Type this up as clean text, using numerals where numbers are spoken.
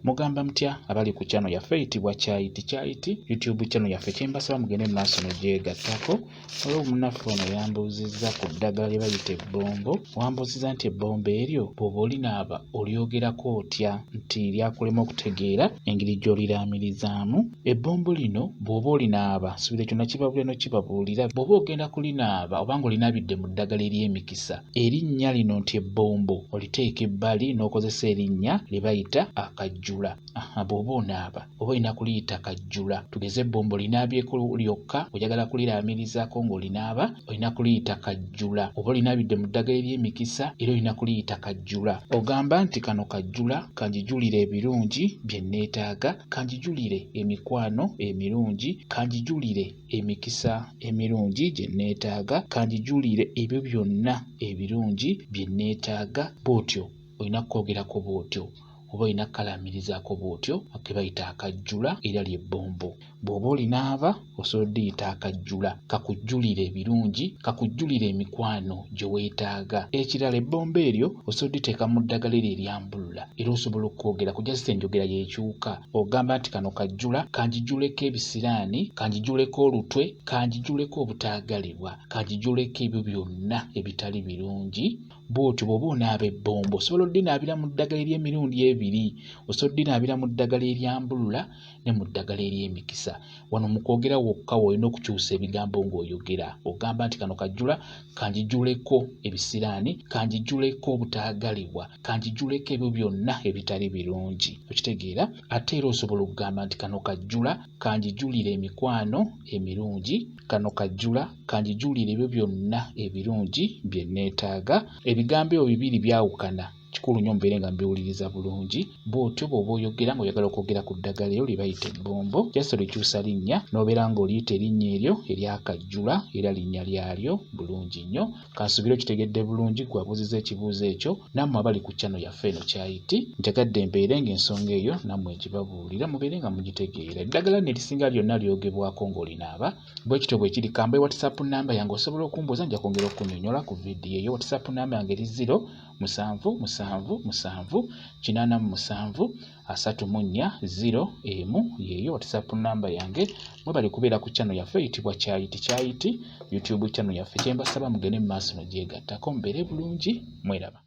mugamba mutya abali ku channel yaffe eyitibwa Kyayiti YouTube channel yaffe kyembasaba mugende mu maaso mugyegattako. Olwo munnaffe ono yambuuzizza ku ddagala lye bayita ebbombo. Wambuuzizza nti ebbombo eryo bw'oba olinaaba olyogerako otya nti lyakulema okutegeera engeri gy'oliraamirizaamu. Ebbombo lino bw'oba olinaaba nsubira ekyo nakibabuulira nokibabuulira, bw'oba ogenda kulinaaba obanga olinaabidde mu ddagala ery'emikisa, erinnya lino nti ebbombo oliteeka ebbali n'okozesa erinnya lye bayita akajjula. Bw'oba onaaba oba olina kuliyita kajjula, tugeze ebbombo linaabyeko lyokka oyagala kuliraamirizaako ng'olinaaba olina kuliyita kajjula. Oba olinaabidde mu ddagala ery'emikisa era olina kuliyita kajjula. Ogamba nti kano kajjula kanjijulire ebirungi bye neetaaga, kanjijulire emikwano emirungi, kanjijulire emikisa emirungi gye neetaaga, kanjijulire ebyo byonna ebirungi bye neetaaga. Bw'otyo olina kwogerako bw'otyo oba olina kalaamirizaako bw'otyo ke bayita akajjula era ly'ebbombo. Bw'oba olinaaba osobola oddiyita akajjula kakujjulire ebirungi, kakujjulire emikwano gye weetaaga. Ekirala ebbombo eryo osobola odditeeka mu ddagala eryo eryambulula era osobola okwogera ku just enjogera yeekyuka. Ogamba nti kano kajjula kanjijuleko ebisiraani, kanjijuleko olutwe, kanjijuleko obutaagalibwa, kanjijuleko ebyo byonna ebitali birungi. Bw'otyo bw'oba onaaba ebbombo osobola oddinaabira mu ddagala ery'emirundi ebiri. Osobola oddinaabira mu ddagala eryambulula ne mu ddagala ery'emikisa. Wano mu kwogera wokka olina okukyusa ebigambo ng'oyogera. Ogamba nti kano kajjula kanjijuleko ebisiraani, kanjijuleko obutaagalibwa, kanjijuleko ebyo byonna ebitali birungi. Okitegeera? Ate era osobola okugamba nti kano kajjula kanjijulire emikwano emirungi, kano kajjula kanjijulire ebyo byonna ebirungi bye neetaaga. Ebigambo ebyo bibiri byawukana, kikulu nnyo mbeere nga mbiwuliriza bulungi. Bw'otyo bw'oba oyogera ng'oyagala okwogera ku ddagala eryo lye bayita ebbombo, just olikyusa linnya n'obeera ng'oliyita erinnya eryo eryakajjula era linnya lyalyo bulungi nnyo. Kansuubire okitegedde bulungi gwe wabuuzizza ekibuuzo ekyo. Nammwe abali ku channel yaffe eno Kyayiti, ntegadde mbeere ng'ensonga eyo nammwe egibabuulira mubeere nga mugitegeera. Eddagala n'erisinga lyonna lyogebwako ng'olinaaba. Bwe kityo bwe kiri. Kamba WhatsApp namba yange osobola okumbuuza, nja kwongera okunnyonnyola ku vidiyo eyo. WhatsApp namba yange eri 0777873401 yeeyo WhatsApp namba yange. Mwe bali kubeera ku channel yaffe eyitibwa Kyayiti YouTube channel yaffe. Kyembasaba mugende mu maaso mugyegattako mubeere bulungi. Mweraba.